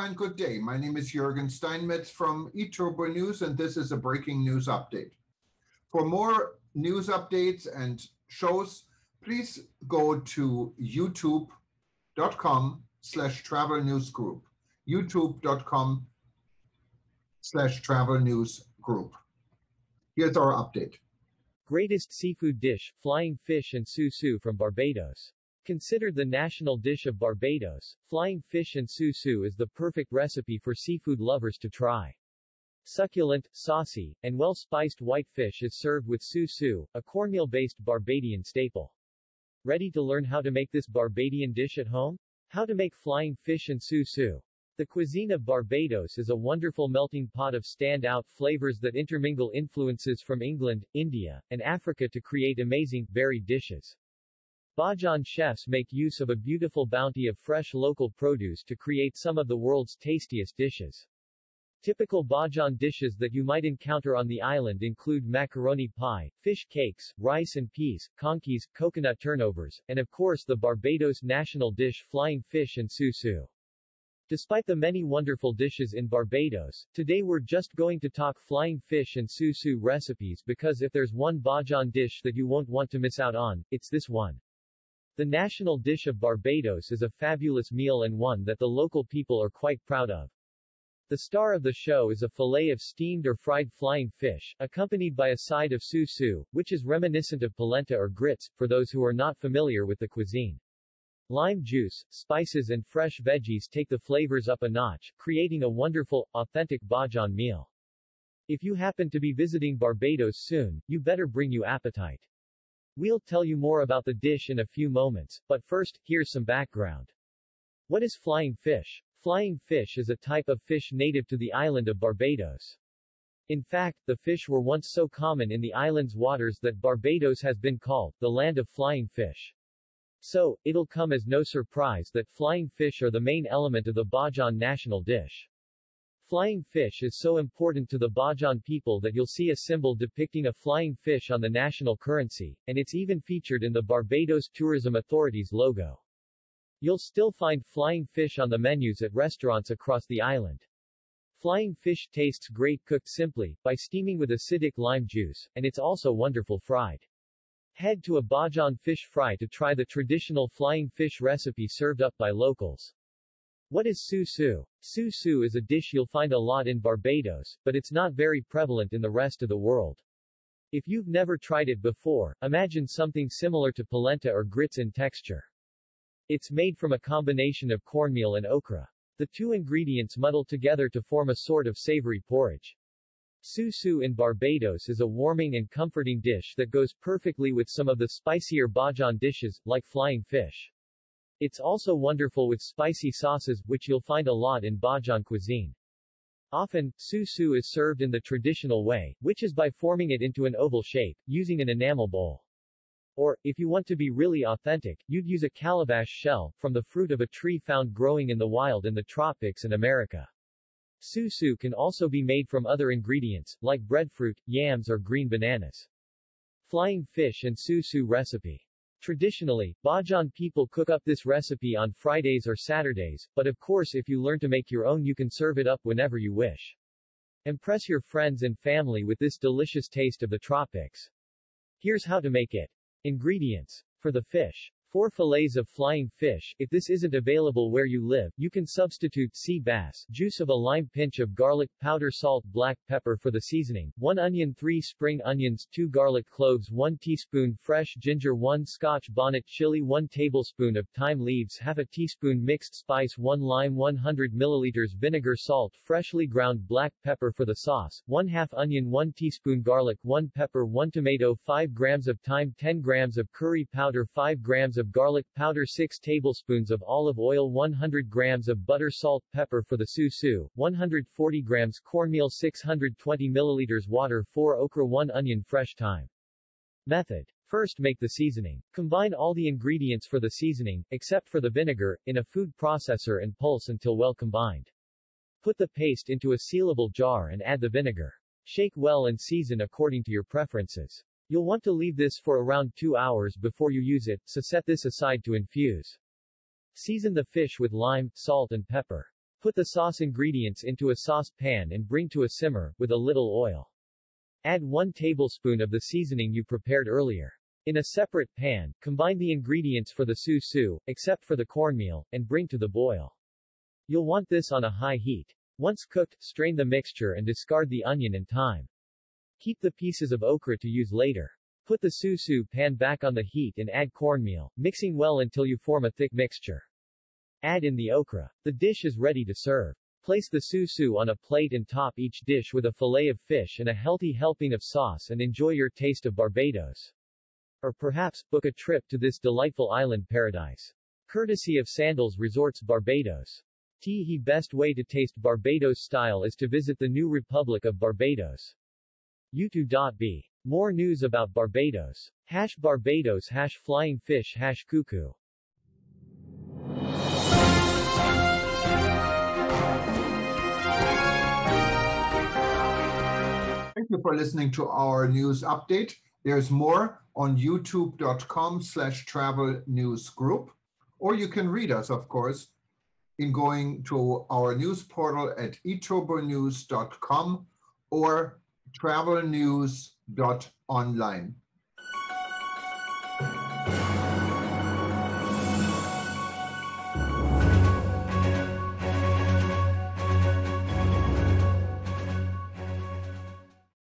and good day. My name is Jürgen Steinmetz from eTurboNews, and this is a breaking news update. For more news updates and shows, please go to youtube.com/travel news group. youtube.com/travel news group. Here's our update. Greatest seafood dish, flying fish and Su-Soo from Barbados. Considered the national dish of Barbados, flying fish and Su-Soo is the perfect recipe for seafood lovers to try. Succulent, saucy, and well-spiced white fish is served with Su-Soo, a cornmeal-based Barbadian staple. Ready to learn how to make this Barbadian dish at home? How to make flying fish and Su-Soo. The cuisine of Barbados is a wonderful melting pot of standout flavors that intermingle influences from England, India, and Africa to create amazing, varied dishes. Bajan chefs make use of a beautiful bounty of fresh local produce to create some of the world's tastiest dishes. Typical Bajan dishes that you might encounter on the island include macaroni pie, fish cakes, rice and peas, conkeys, coconut turnovers, and of course the Barbados national dish flying fish and Su-Soo. Despite the many wonderful dishes in Barbados, today we're just going to talk flying fish and Su-Soo recipes because if there's one Bajan dish that you won't want to miss out on, it's this one. The national dish of Barbados is a fabulous meal and one that the local people are quite proud of. The star of the show is a fillet of steamed or fried flying fish, accompanied by a side of Su-Soo, which is reminiscent of polenta or grits, for those who are not familiar with the cuisine. Lime juice, spices and fresh veggies take the flavors up a notch, creating a wonderful, authentic Bajan meal. If you happen to be visiting Barbados soon, you better bring you appetite. We'll tell you more about the dish in a few moments, but first, here's some background. What is flying fish? Flying fish is a type of fish native to the island of Barbados. In fact, the fish were once so common in the island's waters that Barbados has been called the land of flying fish. So, it'll come as no surprise that flying fish are the main element of the Bajan national dish. Flying fish is so important to the Bajan people that you'll see a symbol depicting a flying fish on the national currency, and it's even featured in the Barbados Tourism Authority's logo. You'll still find flying fish on the menus at restaurants across the island. Flying fish tastes great cooked simply, by steaming with acidic lime juice, and it's also wonderful fried. Head to a Bajan fish fry to try the traditional flying fish recipe served up by locals. What is Su-Soo? Su-Soo is a dish you'll find a lot in Barbados, but it's not very prevalent in the rest of the world. If you've never tried it before, imagine something similar to polenta or grits in texture. It's made from a combination of cornmeal and okra. The two ingredients muddle together to form a sort of savory porridge. Su-Soo in Barbados is a warming and comforting dish that goes perfectly with some of the spicier Bajan dishes, like flying fish. It's also wonderful with spicy sauces, which you'll find a lot in Bajan cuisine. Often, Su-Soo is served in the traditional way, which is by forming it into an oval shape, using an enamel bowl. Or, if you want to be really authentic, you'd use a calabash shell, from the fruit of a tree found growing in the wild in the tropics and America. Su-Soo can also be made from other ingredients, like breadfruit, yams or green bananas. Flying fish and Su-Soo recipe. Traditionally, Bajan people cook up this recipe on Fridays or Saturdays, but of course if you learn to make your own you can serve it up whenever you wish. Impress your friends and family with this delicious taste of the tropics. Here's how to make it. Ingredients. For the fish. 4 fillets of flying fish. If this isn't available where you live, you can substitute sea bass, juice of a lime, pinch of garlic powder, salt, black pepper for the seasoning, 1 onion, 3 spring onions, 2 garlic cloves, 1 teaspoon fresh ginger, 1 Scotch bonnet chili, 1 tablespoon of thyme leaves, half a teaspoon mixed spice, 1 lime, 100 milliliters vinegar, salt, freshly ground black pepper for the sauce, 1/2 onion, 1 teaspoon garlic, 1 pepper, 1 tomato, 5 grams of thyme, 10 grams of curry powder, 5 grams of garlic powder, 6 tablespoons of olive oil, 100 grams of butter, salt, pepper for the Su-Soo, 140 grams cornmeal, 620 milliliters water, 4 okra, 1 onion, fresh thyme. Method. First, make the seasoning. Combine all the ingredients for the seasoning, except for the vinegar, in a food processor and pulse until well combined. Put the paste into a sealable jar and add the vinegar. Shake well and season according to your preferences. You'll want to leave this for around 2 hours before you use it, so set this aside to infuse. Season the fish with lime, salt and pepper. Put the sauce ingredients into a saucepan and bring to a simmer, with a little oil. Add 1 tablespoon of the seasoning you prepared earlier. In a separate pan, combine the ingredients for the Su-Soo, except for the cornmeal, and bring to the boil. You'll want this on a high heat. Once cooked, strain the mixture and discard the onion and thyme. Keep the pieces of okra to use later. Put the Su-Soo pan back on the heat and add cornmeal, mixing well until you form a thick mixture. Add in the okra. The dish is ready to serve. Place the Su-Soo on a plate and top each dish with a fillet of fish and a healthy helping of sauce and enjoy your taste of Barbados. Or perhaps, book a trip to this delightful island paradise. Courtesy of Sandals Resorts Barbados. The best way to taste Barbados style is to visit the new Republic of Barbados. U2.B. More news about Barbados. #Barbados #flying fish #Cou Cou. Thank you for listening to our news update. There's more on youtube.com/travel news group, or you can read us, of course, in going to our news portal at eTurboNews.com or travelnews.online.